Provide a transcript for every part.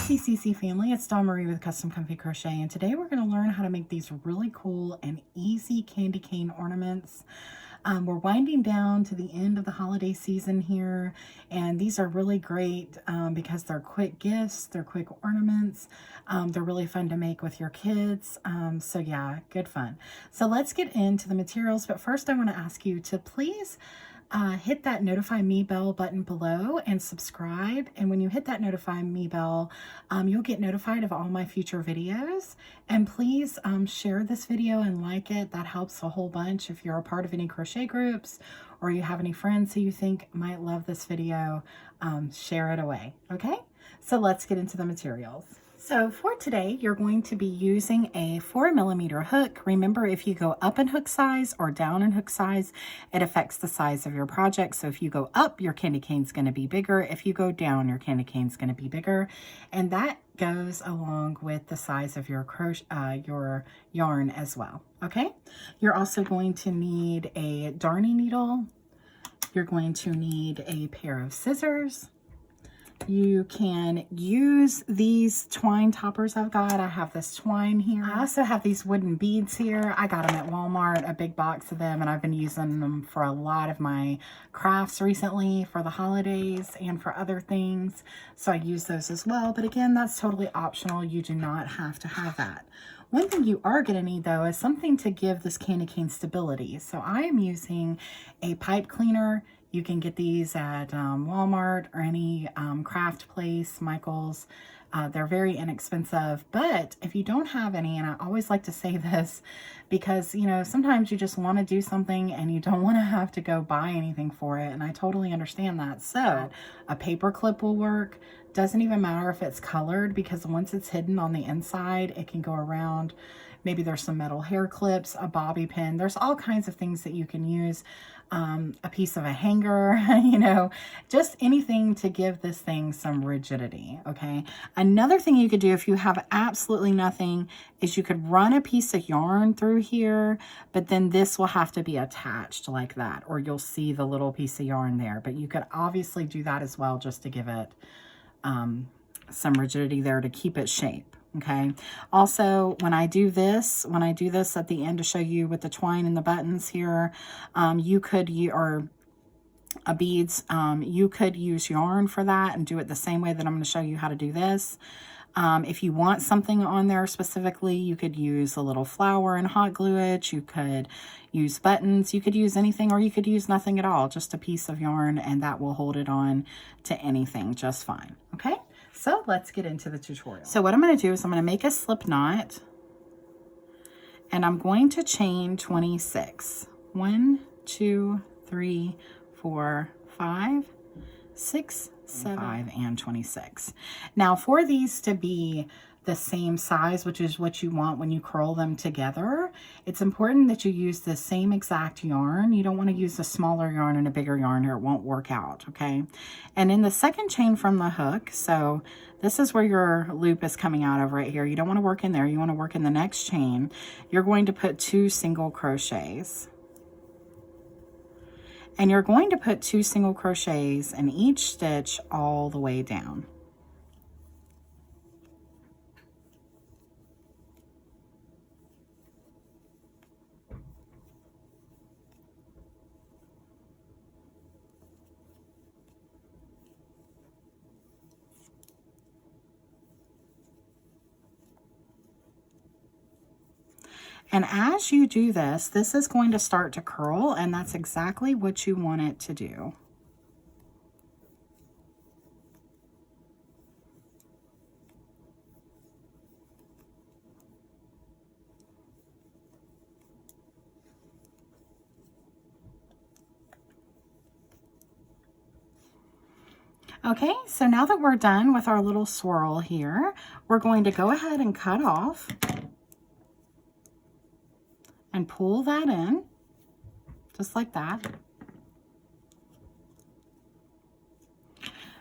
CCC family, it's Dawn Marie with Custom Comfy Crochet, and today we're going to learn how to make these really cool and easy candy cane ornaments. We're winding down to the end of the holiday season here, and these are really great because they're quick gifts, they're quick ornaments, they're really fun to make with your kids, so yeah, good fun. So let's get into the materials, but first I want to ask you to please hit that notify me bell button below and subscribe. And when you hit that notify me bell, you'll get notified of all my future videos. And please share this video and like it. That helps a whole bunch. If you're a part of any crochet groups or you have any friends who you think might love this video, share it away. Okay, so let's get into the materials. So for today, you're going to be using a 4mm hook. Remember, if you go up in hook size or down in hook size, it affects the size of your project. So if you go up, your candy cane's going to be bigger. If you go down, your candy cane's going to be bigger. And that goes along with the size of your your yarn as well. Okay. You're also going to need a darning needle. You're going to need a pair of scissors. You can use these twine toppers I've got. I have this twine here. I also have these wooden beads here. I got them at Walmart, a big box of them, and I've been using them for a lot of my crafts recently for the holidays and for other things. So I use those as well. But again, that's totally optional. You do not have to have that. One thing you are going to need, though, is something to give this candy cane stability. So I am using a pipe cleaner. You can get these at Walmart or any craft place, Michael's. They're very inexpensive, but if you don't have any, and I always like to say this because, you know, sometimes you just want to do something and you don't want to have to go buy anything for it, and I totally understand that. So a paper clip will work. Doesn't even matter if it's colored, because once it's hidden on the inside, it can go around. Maybe there's some metal hair clips, a bobby pin. There's all kinds of things that you can use. A piece of a hanger, you know, just anything to give this thing some rigidity, okay? Another thing you could do if you have absolutely nothing is you could run a piece of yarn through here, but then this will have to be attached like that, or you'll see the little piece of yarn there. But you could obviously do that as well, just to give it some rigidity there to keep its shape. Okay. Also, when I do this at the end to show you with the twine and the buttons here, you could use, or beads, you could use yarn for that and do it the same way that I'm going to show you how to do this. If you want something on there specifically, you could use a little flower and hot glue it. You could use buttons. You could use anything, or you could use nothing at all, just a piece of yarn, and that will hold it on to anything just fine. Okay. So let's get into the tutorial. So what I'm going to do is I'm going to make a slip knot, and I'm going to chain 26. 1, 2, 3, 4, 5, 6, 7, 5, and 26. Now for these to be the same size, which is what you want when you curl them together, it's important that you use the same exact yarn. You don't want to use a smaller yarn and a bigger yarn, or it won't work out, okay? And in the second chain from the hook, so this is where your loop is coming out of right here. You don't want to work in there. You want to work in the next chain. You're going to put 2 single crochets. And you're going to put 2 single crochets in each stitch all the way down. And as you do this, this is going to start to curl, and that's exactly what you want it to do. Okay, so now that we're done with our little swirl here, we're going to go ahead and cut off and pull that in, just like that.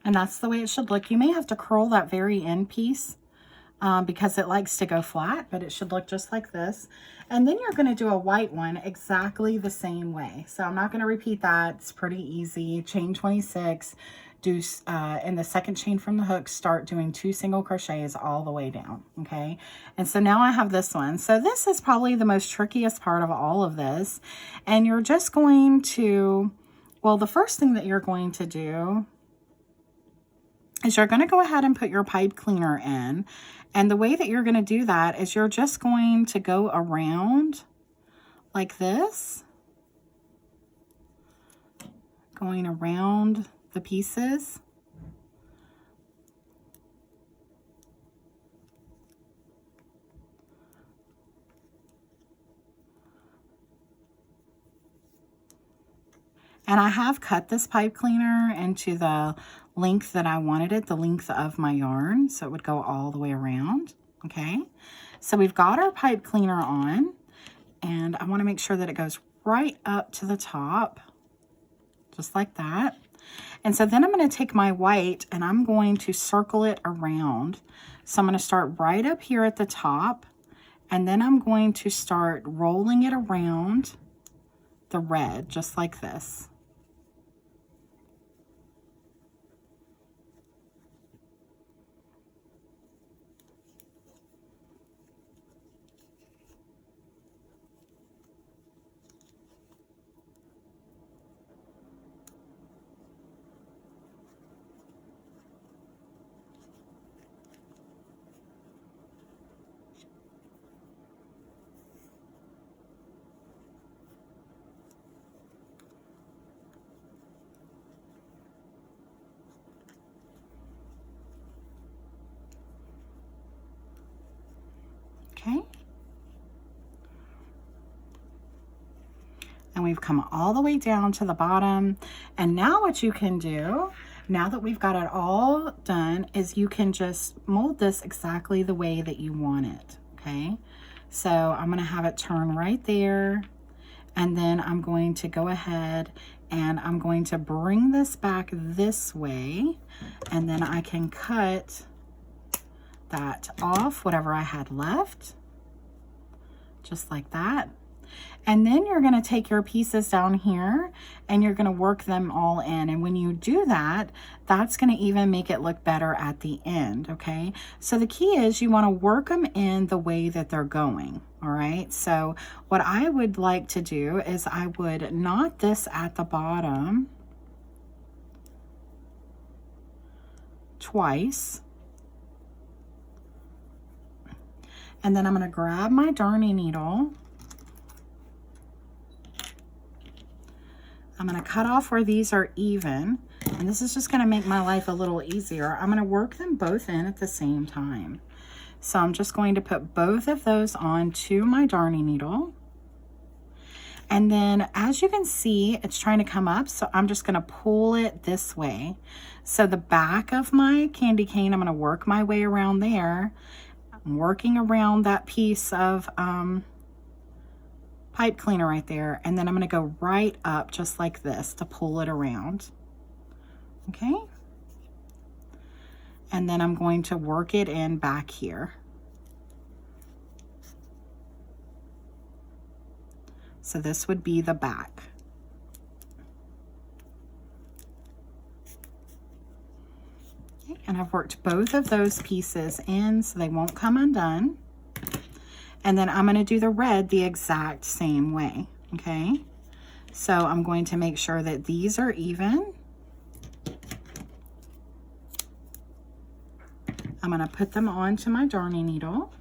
And that's the way it should look. You may have to curl that very end piece because it likes to go flat, but it should look just like this. And then you're going to do a white one exactly the same way. So I'm not going to repeat that. It's pretty easy. Chain 26, do, in the second chain from the hook, start doing 2 single crochets all the way down, okay? And so now I have this one. So this is probably the most trickiest part of all of this. And you're just going to, well, the first thing that you're going to do is you're going to go ahead and put your pipe cleaner in. And the way that you're going to do that is you're just going to go around like this, going around the pieces. And I have cut this pipe cleaner into the length that I wanted it, the length of my yarn, so it would go all the way around, okay? So we've got our pipe cleaner on, and I want to make sure that it goes right up to the top, just like that. And so then I'm going to take my white and I'm going to circle it around. So I'm going to start right up here at the top, and then I'm going to start rolling it around the red, just like this. Okay. And we've come all the way down to the bottom. And now what you can do, now that we've got it all done, is you can just mold this exactly the way that you want it, okay? So I'm going to have it turn right there. And then I'm going to go ahead and I'm going to bring this back this way. And then I can cut that off, whatever I had left, just like that. And then you're going to take your pieces down here and you're going to work them all in. And when you do that, that's going to even make it look better at the end, okay? So the key is you want to work them in the way that they're going, all right? So what I would like to do is I would knot this at the bottom twice. And then I'm going to grab my darning needle. I'm going to cut off where these are even. And this is just going to make my life a little easier. I'm going to work them both in at the same time. So I'm just going to put both of those onto my darning needle. And then as you can see, it's trying to come up. So I'm just going to pull it this way. So the back of my candy cane, I'm going to work my way around there. I'm working around that piece of pipe cleaner right there, and then I'm going to go right up just like this to pull it around, okay? And then I'm going to work it in back here. So this would be the back. And I've worked both of those pieces in so they won't come undone. And then I'm going to do the red the exact same way, okay? So I'm going to make sure that these are even. I'm going to put them onto my darning needle.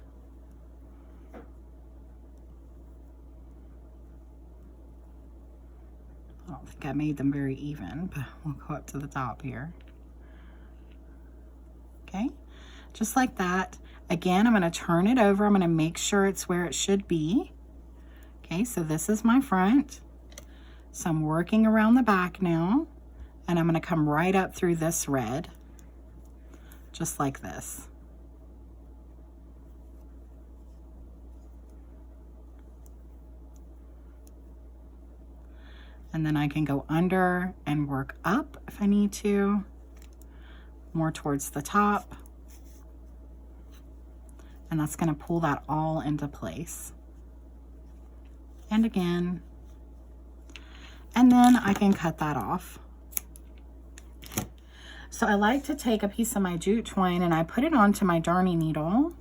I don't think I made them very even, but we'll go up to the top here. Okay, just like that. Again, I'm going to turn it over. I'm going to make sure it's where it should be. Okay, so this is my front. So I'm working around the back now, and I'm going to come right up through this red, just like this. And then I can go under and work up if I need to, more towards the top. And that's going to pull that all into place. And again. And then I can cut that off. So I like to take a piece of my jute twine and I put it onto my darning needle.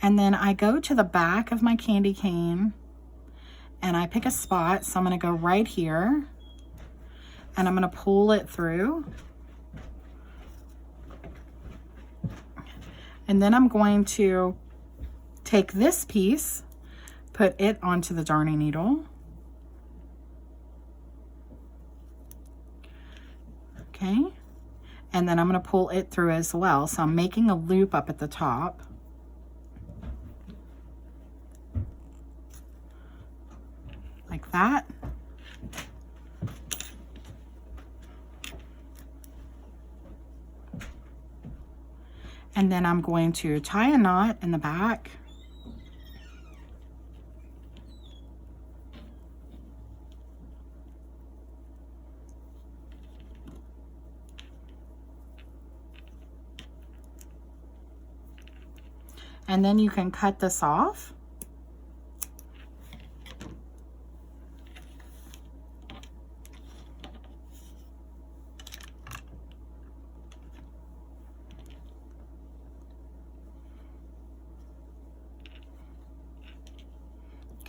And then I go to the back of my candy cane and I pick a spot. So I'm going to go right here and I'm going to pull it through. And then I'm going to take this piece, put it onto the darning needle. Okay. And then I'm going to pull it through as well. So I'm making a loop up at the top. Like that. And then I'm going to tie a knot in the back. And then you can cut this off.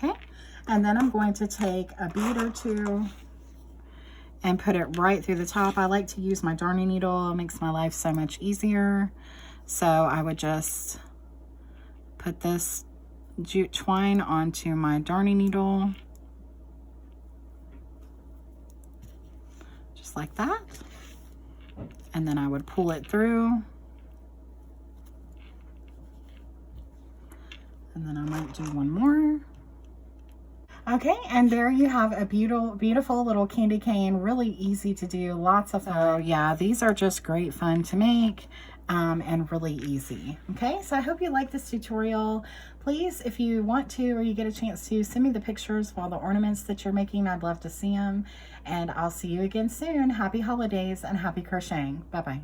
Okay, and then I'm going to take a bead or two and put it right through the top. I like to use my darning needle. It makes my life so much easier. So I would just put this jute twine onto my darning needle. Just like that. And then I would pull it through. And then I might do one more. Okay, and there you have a beautiful little candy cane. Really easy to do, lots of fun. So yeah, these are just great fun to make and really easy. Okay, so I hope you like this tutorial. Please, if you want to or you get a chance to, send me the pictures of all the ornaments that you're making. I'd love to see them. And I'll see you again soon. Happy holidays and happy crocheting. Bye-bye.